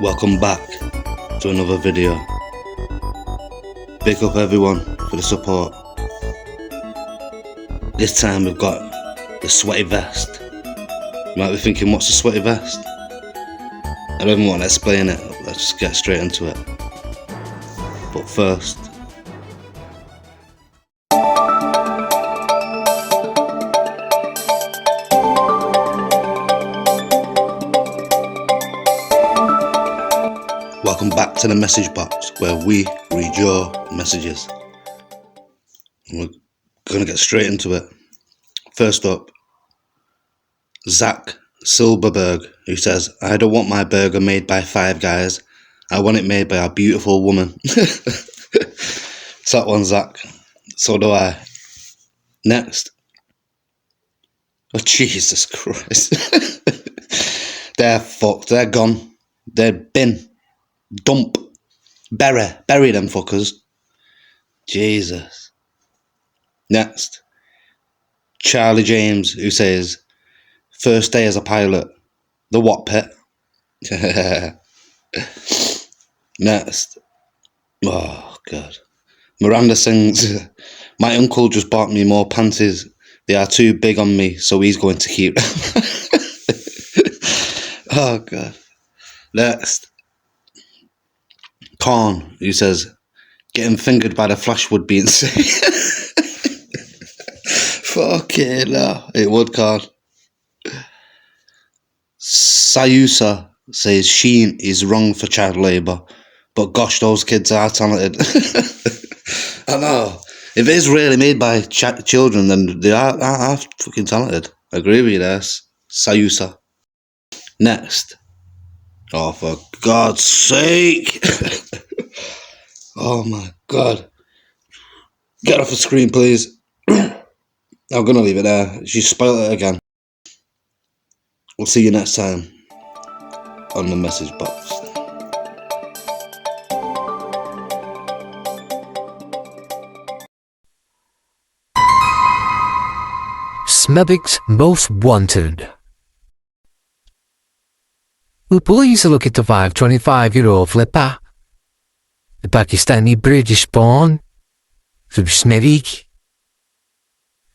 Welcome back to another video. Big up everyone for the support. This time we've got the sweaty vest. You might be thinking, what's a sweaty vest? I don't even want to explain it. Let's just get straight into it. But first, welcome back to the message box where we read your messages. And we're going to get straight into it. First up, Zach Silberberg, who says, I don't want my burger made by Five Guys. I want it made by a beautiful woman. It's that one, Zach. So do I. Next. Oh, Jesus Christ. They're fucked. They're gone. They're bin. Dump. Bury them fuckers. Jesus. Next. Charlie James, who says, first day as a pilot. The what pit? Next. Oh, God. Miranda sings, my uncle just bought me more panties. They are too big on me, so he's going to keep them. Oh, God. Next. Corn, who says, getting fingered by the Flash would be insane. Fucking hell. It would, Corn. Sayusa says Sheen is wrong for child labour, but gosh, those kids are talented. I know. If it is really made by children, then they are fucking talented. I agree with you there, Sayusa. Next. Oh, for God's sake. Oh, my God. Get off the screen, please. I'm going to leave it there. She spoiled it again. We'll see you next time on the message box. Smebig's Most Wanted. The police look at the 25-year-old flipper. The Pakistani British born from Smebig.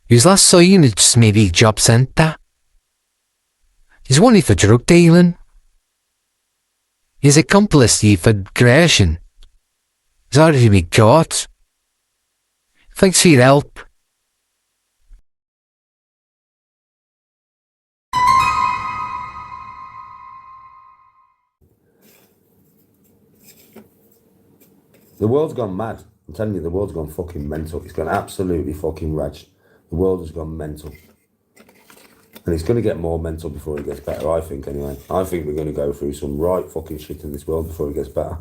He was last seen at Smebig Job Centre. He's wanted for drug dealing. His accomplice for aggression. He's already been caught. Thanks for your help. The world's gone mad. I'm telling you, the world's gone fucking mental. It's gone absolutely fucking raged. The world has gone mental. And it's going to get more mental before it gets better, I think, anyway. I think we're going to go through some right fucking shit in this world before it gets better.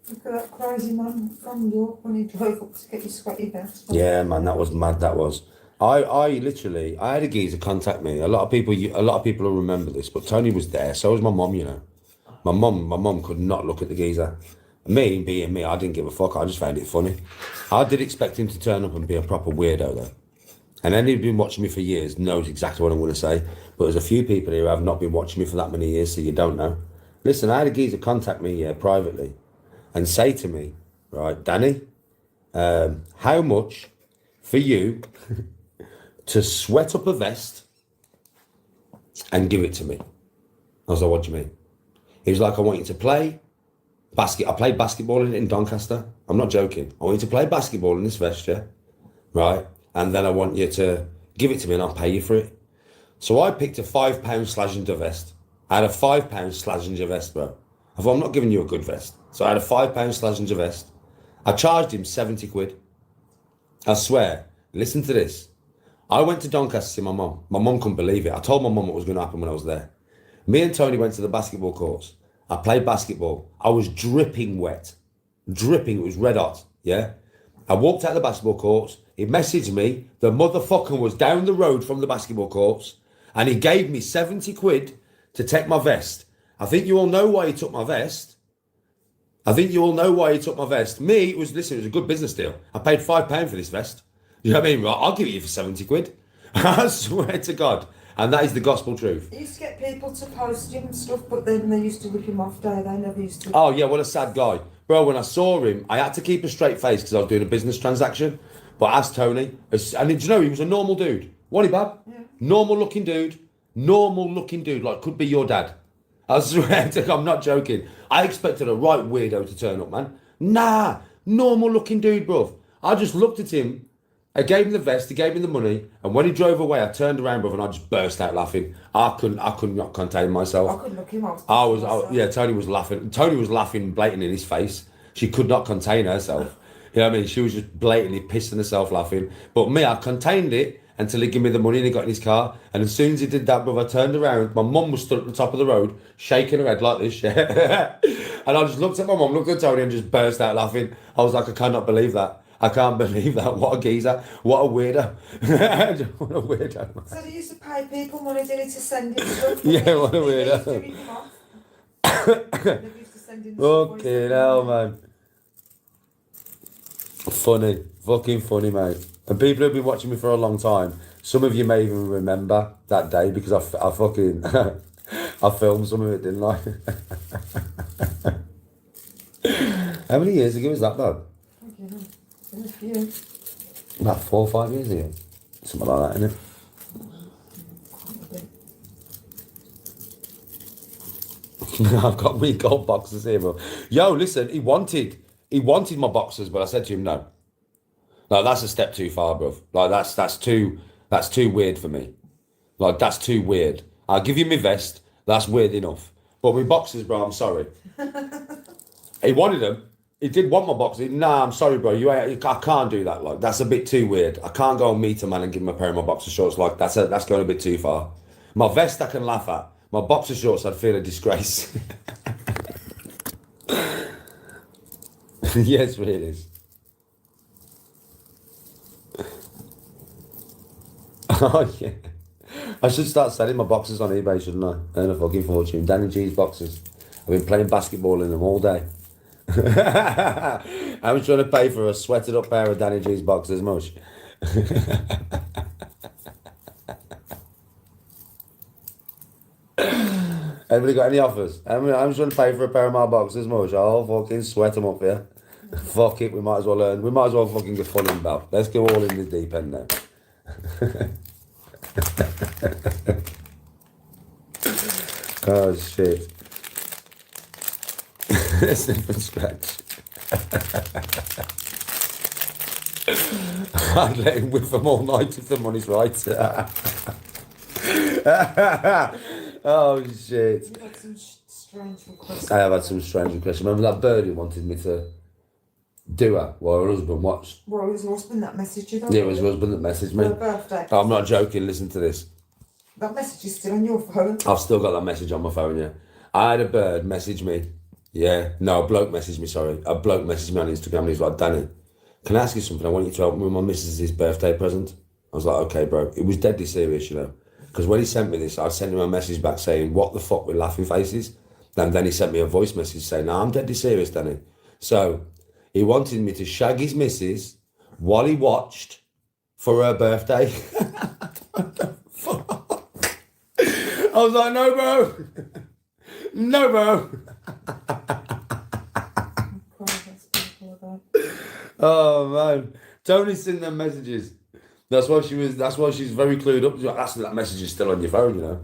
Look at that crazy man from York when he drove up to get his sweaty vest. Yeah, man, that was mad, that was. I had a geezer contact me. A lot of people will remember this, but Tony was there, so was my mum, you know. My mum could not look at the geezer. Me, being me, I didn't give a fuck. I just found it funny. I did expect him to turn up and be a proper weirdo, though. And anyone who's been watching me for years knows exactly what I'm going to say. But there's a few people here who have not been watching me for that many years, so you don't know. Listen, I had a geezer contact me privately and say to me, right, Danny, how much for you to sweat up a vest and give it to me? I was like, what do you mean? He was like, I want you to play I played basketball in Doncaster. I'm not joking. I want you to play basketball in this vest, yeah? Right? And then I want you to give it to me and I'll pay you for it. So I picked a £5 Slazenger vest. I had a £5 Slazenger vest, bro. I thought, I'm not giving you a good vest. So I had a £5 Slazenger vest. I charged him 70 quid. I swear, listen to this. I went to Doncaster to see my mum. My mum couldn't believe it. I told my mum what was going to happen when I was there. Me and Tony went to the basketball courts. I played basketball. I was dripping wet. Dripping, it was red hot, yeah? I walked out of the basketball courts. He messaged me. The motherfucker was down the road from the basketball courts and he gave me 70 quid to take my vest. I think you all know why he took my vest. Me, it was a good business deal. I paid £5 for this vest. You know what I mean? Right, I'll give it you for 70 quid. I swear to God. And that is the gospel truth. He used to get people to post him and stuff, but then they used to rip him off, they never used to. Oh, yeah, what a sad guy. Bro, when I saw him, I had to keep a straight face because I was doing a business transaction. But I asked Tony, and did you know he was a normal dude? What, Bab? Yeah. Normal looking dude, like could be your dad. I swear to God, I'm not joking. I expected a right weirdo to turn up, man. Nah, normal looking dude, bruv. I just looked at him, I gave him the vest, he gave me the money, and when he drove away, I turned around, bruv, and I just burst out laughing. I could not contain myself. I couldn't look him off. Yeah, Tony was laughing. Tony was laughing blatant in his face. She could not contain herself. You know what I mean? She was just blatantly pissing herself laughing. But me, I contained it until he gave me the money and he got in his car. And as soon as he did that, brother, I turned around. My mum was stood at the top of the road, shaking her head like this. Yeah. And I just looked at my mum, looked at Tony, and just burst out laughing. I was like, I cannot believe that. I can't believe that. What a geezer. What a weirdo. What a weirdo. So they used to pay people money, did it, to send him stuff? Yeah, what a They used to weirdo. rip him off. They used to send him Fucking hell, man. Funny. Fucking funny, mate. And people who've been watching me for a long time, some of you may even remember that day because I fucking... I filmed some of it, didn't I? How many years ago was that, Bob? A few. About 4 or 5 years ago. Something like that, innit? I've got me gold boxes here, bro. Yo, listen, he wanted my boxes, but I said to him no. Like that's a step too far, bro. Like that's too weird for me. Like that's too weird. I'll give you my vest. That's weird enough. But my boxes, bro, I'm sorry. He wanted them. He did want my boxes. Nah, I'm sorry, bro. I can't do that. Like that's a bit too weird. I can't go and meet a man and give him a pair of my boxer shorts. Like that's going a bit too far. My vest I can laugh at. My boxer shorts I'd feel a disgrace. Yes, it is. Oh yeah. I should start selling my boxes on eBay, shouldn't I? Earn a fucking fortune. Danny G's boxes. I've been playing basketball in them all day. I was trying to pay for a sweated up pair of Danny G's boxes, much. Anybody got any offers? I'm trying to pay for a pair of my boxes, much. I'll fucking sweat them up here. Fuck it, we might as well learn. We might as well fucking get full in about. Let's go all in the deep end now. Oh shit. Sniff and scratch. I'd let him whip them all night if the money's right. Oh shit. You've had some strange requests. I have had some strange requests. Remember that bird who wanted me to do her while her husband watched? Well, it was your husband that messaged you. Yeah, it was her husband that messaged me. For her birthday. I'm not joking, listen to this. That message is still on your phone. I've still got that message on my phone, yeah. I had a bird message me. Yeah, no, a bloke messaged me, sorry. A bloke messaged me on Instagram and he's like, Danny, can I ask you something? I want you to help me with my missus' birthday present. I was like, okay, bro. It was deadly serious, you know. Because when he sent me this, I sent him a message back saying, what the fuck with laughing faces? And then he sent me a voice message saying, no, I'm deadly serious, Danny. So he wanted me to shag his missus while he watched for her birthday. What the fuck? I was like, no, bro. No, bro. Oh man, Tony's seen them messages. That's why she's very clued up. That's that message is still on your phone, you know.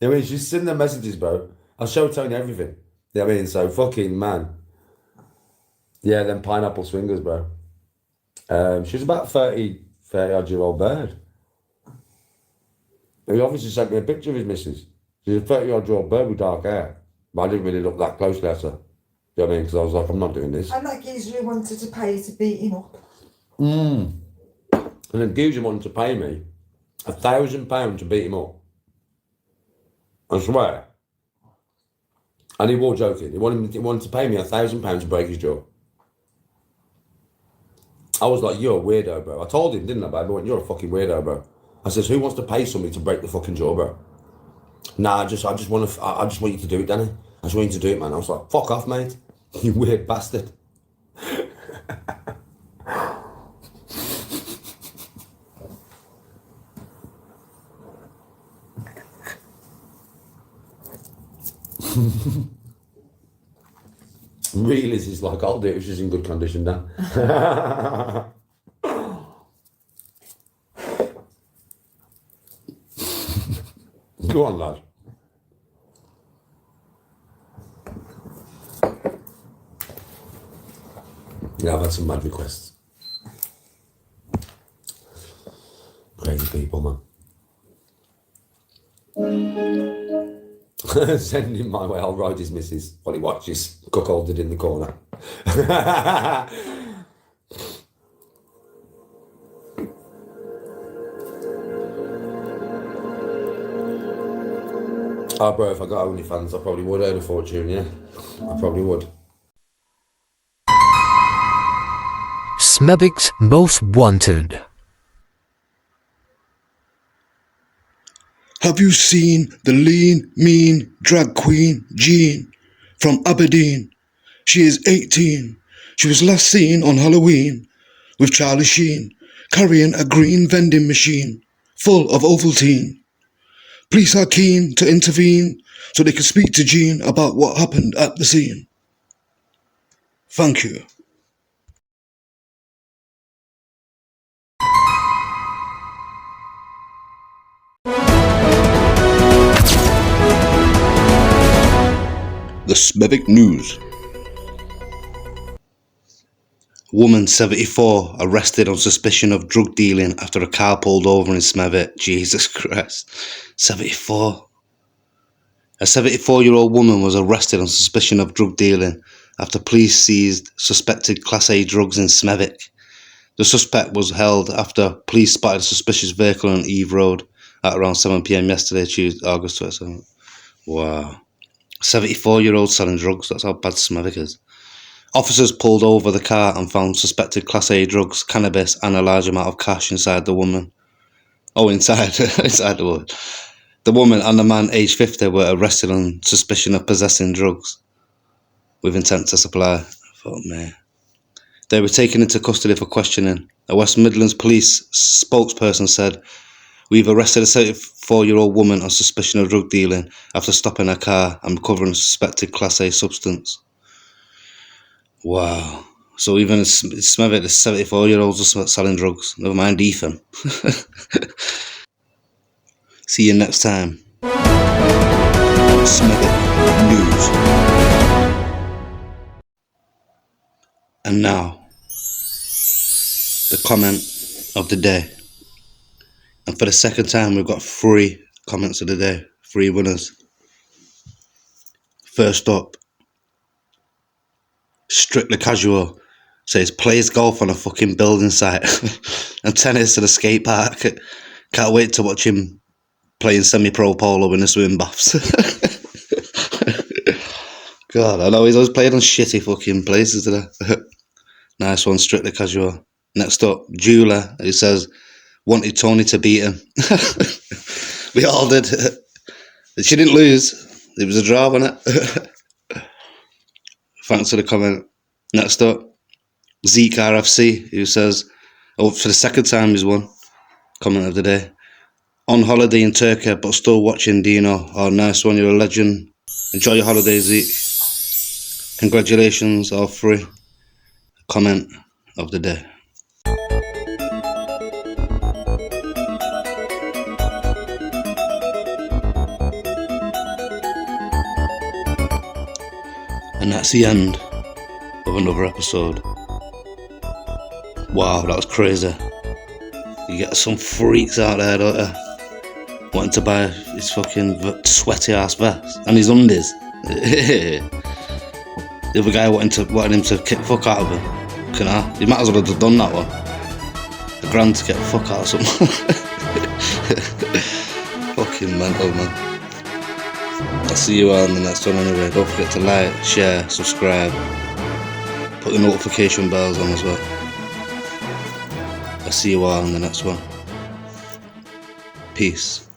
I mean, she's seen the messages, bro. I'll show Tony everything. You know what I mean? So fucking man. Yeah, them pineapple swingers, bro. She's about 30 odd year old bird. He obviously sent me a picture of his missus. She's a 30 odd year old bird with dark hair. But I didn't really look that closely at her. You know what I mean? Because I was like, I'm not doing this. And that geezer who wanted to pay you to beat him up. And then geezer wanted to pay me £1,000 to beat him up. I swear. And he was joking. He wanted to pay me £1,000 to break his jaw. I was like, you're a weirdo, bro. I told him, didn't I, babe? I went, you're a fucking weirdo, bro. I says, who wants to pay somebody to break the fucking jaw, bro? Nah, I just want you to do it, Danny. I just want you to do it, man. I was like, fuck off, mate. You weird bastard. Real is like, I'll do it if she's in good condition then. Go on, lad. Yeah, I've had some mad requests. Crazy people, man. Send him my way, I'll ride his missus while he watches cuckolded in the corner. Oh, bro, if I got OnlyFans, I probably would earn a fortune, yeah. I probably would. Smethwick's Most Wanted. Have you seen the lean, mean drag queen, Jean, from Aberdeen? She is 18. She was last seen on Halloween with Charlie Sheen, carrying a green vending machine full of Ovaltine. Police are keen to intervene so they can speak to Jean about what happened at the scene. Thank you. The Smethwick News. Woman 74 arrested on suspicion of drug dealing after a car pulled over in Smethwick. Jesus Christ. 74. A 74-year-old woman was arrested on suspicion of drug dealing after police seized suspected Class A drugs in Smethwick. The suspect was held after police spotted a suspicious vehicle on Eve Road at around 7 p.m. yesterday, Tuesday, August 27th. Wow. 74-year-old selling drugs, that's how bad Smethwick is. Officers pulled over the car and found suspected Class A drugs, cannabis and a large amount of cash inside the woman. Inside the woman. The woman and the man aged 50 were arrested on suspicion of possessing drugs with intent to supply. Fuck me. They were taken into custody for questioning. A West Midlands police spokesperson said, "We've arrested a 74-year-old woman on suspicion of drug dealing after stopping her car and recovering a suspected Class A substance." Wow. So even in Smethwick, the 74-year-olds are selling drugs. Never mind Ethan. See you next time. Smethwick News. And now, the comment of the day. And for the second time, we've got 3 comments of the day. 3 winners. First up, Strictly Casual says, plays golf on a fucking building site and tennis at a skate park. Can't wait to watch him playing semi-pro polo in the swim baths. God, I know he's always playing on shitty fucking places today. Nice one, Strictly Casual. Next up, Julia, who says, wanted Tony to beat him. We all did. She didn't lose. It was a draw, wasn't it? Thanks for the comment. Next up, Zeke RFC, who says, for the second time he's won. Comment of the day. On holiday in Turkey, but still watching Dino. Oh, nice one, you're a legend. Enjoy your holiday, Zeke. Congratulations, all 3. Comment of the day. And that's the end of another episode. Wow, that was crazy. You get some freaks out there, don't you? Wanting to buy his fucking sweaty ass vest and his undies. The other guy wanting him to kick the fuck out of him. He might as well have done that one. £1,000 to get the fuck out of something. Fucking mental, man. I'll see you all in the next one anyway. Don't forget to like, share, subscribe. Put the notification bells on as well. I'll see you all in the next one. Peace.